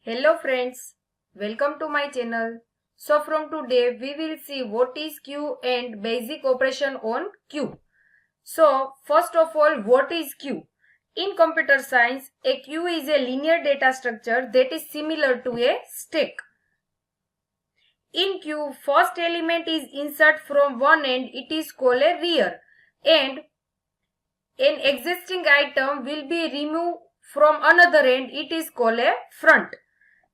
Hello friends, welcome to my channel. So from today we will see what is Q and basic operation on Q. So first of all, what is Q? In computer science, a Q is a linear data structure that is similar to a stack. In Q, first element is insert from one end, it is called a rear, and an existing item will be removed from another end, it is called a front.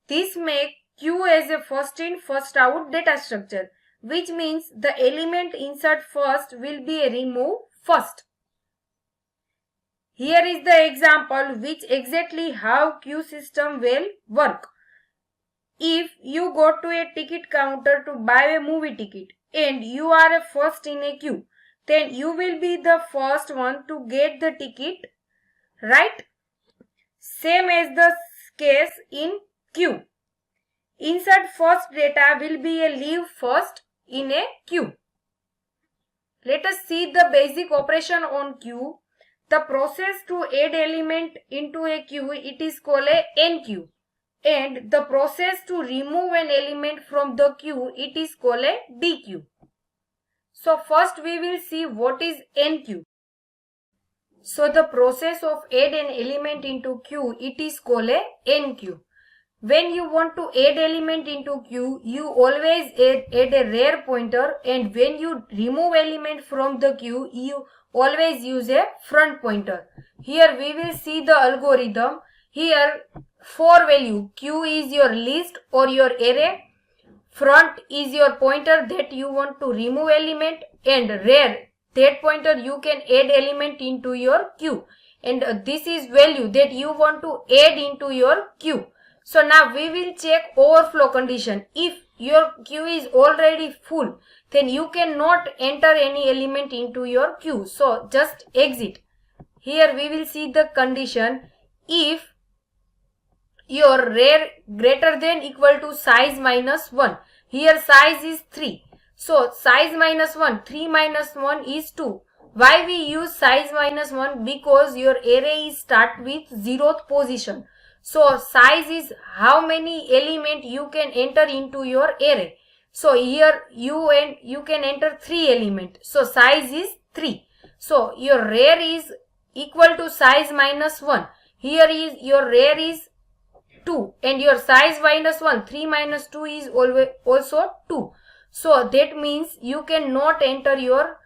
This makes Q as a first in first out data structure, which means the element insert first will be removed first. Here is the example which exactly how Q system will work. If you go to a ticket counter to buy a movie ticket and you are a first in a queue, then you will be the first one to get the ticket, right? Same as the case in queue. Insert first data will be a leave first in a queue. Let us see the basic operation on queue. The process to add element into a queue, it is called a NQ. And the process to remove an element from the queue, it is called a DQ. So first we will see what is NQ. So the process of add an element into queue, it is called a NQ. When you want to add element into queue, you always add a rear pointer, and when you remove element from the queue, you always use a front pointer. Here we will see the algorithm. Here for value, Q is your list or your array, front is your pointer that you want to remove element, and rear, that pointer you can add element into your queue, and this is value that you want to add into your queue. So now we will check overflow condition. If your queue is already full, then you cannot enter any element into your queue. So just exit. Here we will see the condition. If your rear greater than equal to size minus 1. Here size is 3. So size minus 1, 3 minus 1 is 2. Why we use size minus 1? Because your array is start with 0th position. So size is how many element you can enter into your array. So here you can enter 3 element. So size is 3. So your rear is equal to size minus 1. Here is your rear is 2 and your size minus 1, 3 minus 2 is always also 2. So that means you cannot enter your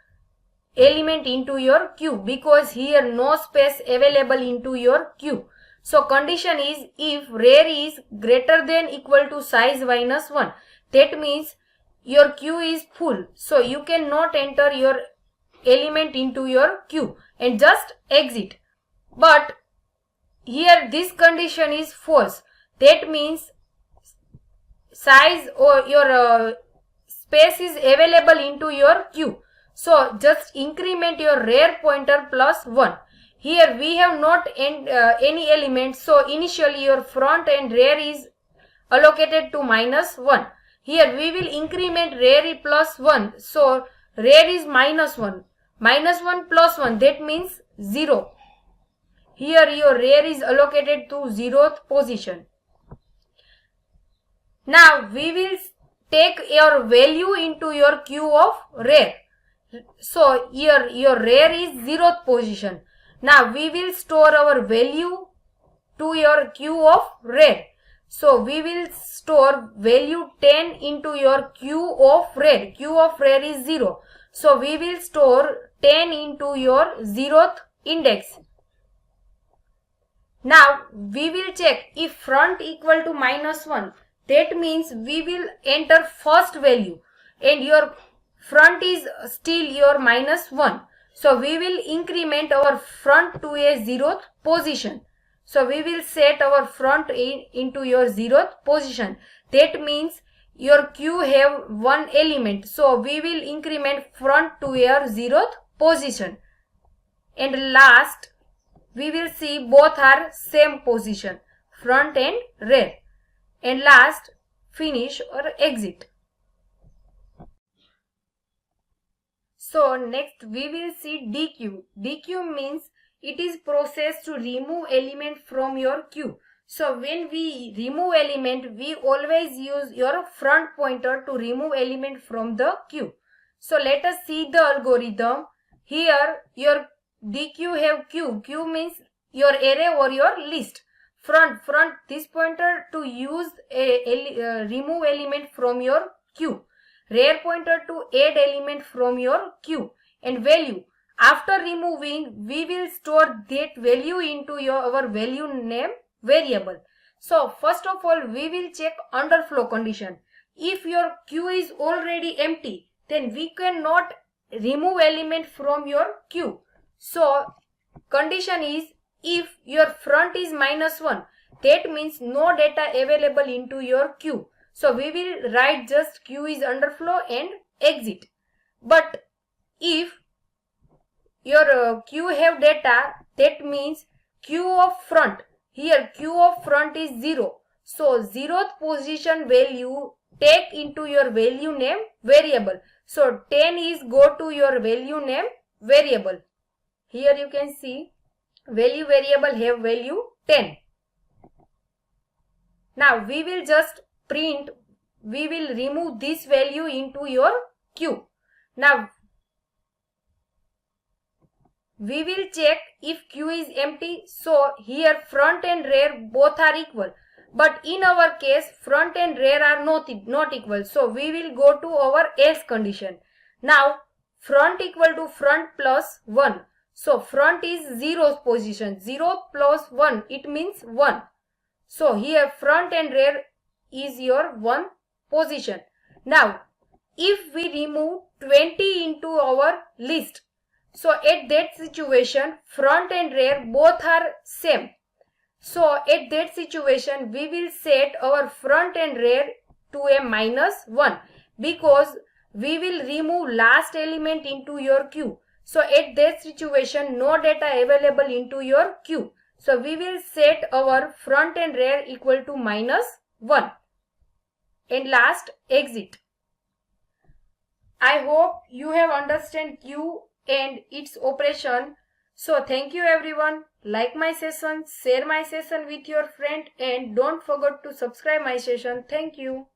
element into your queue because here no space available into your queue. So condition is if rear is greater than equal to size minus 1. That means your queue is full. So you cannot enter your element into your queue and just exit. But here this condition is false. That means size or your space is available into your queue. So just increment your rear pointer plus 1. Here we have not any element. So initially your front and rear is allocated to minus 1. Here we will increment rear plus 1. So rear is minus 1. Minus 1 plus 1, that means 0. Here your rear is allocated to 0th position. Now we will take your value into your queue of rear. So here your rear is 0th position. Now we will store our value to your queue of rear. So we will store value 10 into your queue of rear. Queue of rear is 0. So we will store 10 into your 0th index. Now we will check if front equal to minus 1. That means we will enter first value and your front is still your minus 1. So we will increment our front to a 0th position. So we will set our front into your 0th position. That means your queue have one element. So we will increment front to your 0th position. And last we will see both are same position, front and rear. And last finish or exit. So next we will see DQ. DQ means it is process to remove element from your queue. So when we remove element, we always use your front pointer to remove element from the queue. So let us see the algorithm. Here your DQ have queue. Queue means your array or your list. Front, this pointer to use remove element from your queue. Rear pointer to add element from your queue. And value. After removing, we will store that value into our value name variable. So first of all, we will check underflow condition. If your queue is already empty, then we cannot remove element from your queue. So condition is if your front is -1, that means no data available into your queue. So we will write just queue is underflow and exit. But if your queue have data, that means queue of front. Here queue of front is 0. So 0th position value take into your value name variable. So 10 is go to your value name variable. Here you can see value variable have value 10. Now we will just print, we will remove this value into your queue. Now we will check if queue is empty. So here front and rear both are equal. But in our case front and rear are not equal. So we will go to our else condition. Now front equal to front plus 1. So front is 0th position. 0 plus 1, it means 1. So here front and rear is your 1 position. Now if we remove 20 into our list, so at that situation front and rear both are same. So at that situation we will set our front and rear to a -1 because we will remove last element into your queue. So at that situation no data available into your queue. So we will set our front and rear equal to -1 and last exit. I hope you have understand queue and its operation. So thank you everyone. Like my session, share my session with your friend and don't forget to subscribe my session. Thank you.